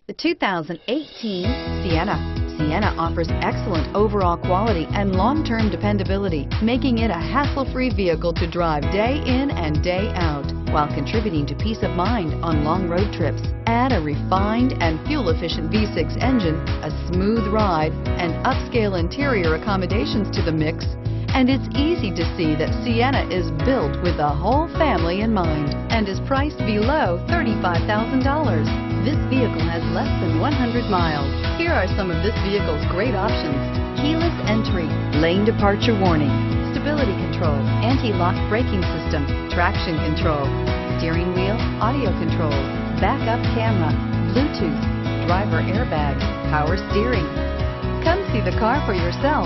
The 2018 Sienna. Sienna offers excellent overall quality and long-term dependability, making it a hassle-free vehicle to drive day in and day out, while contributing to peace of mind on long road trips. Add a refined and fuel-efficient V6 engine, a smooth ride, and upscale interior accommodations to the mix, and it's easy to see that Sienna is built with the whole family in mind and is priced below $35,000. This vehicle has less than 100 miles. Here are some of this vehicle's great options: keyless entry, lane departure warning, stability control, anti-lock braking system, traction control, steering wheel audio controls, backup camera, Bluetooth, driver airbag, power steering. Come see the car for yourself.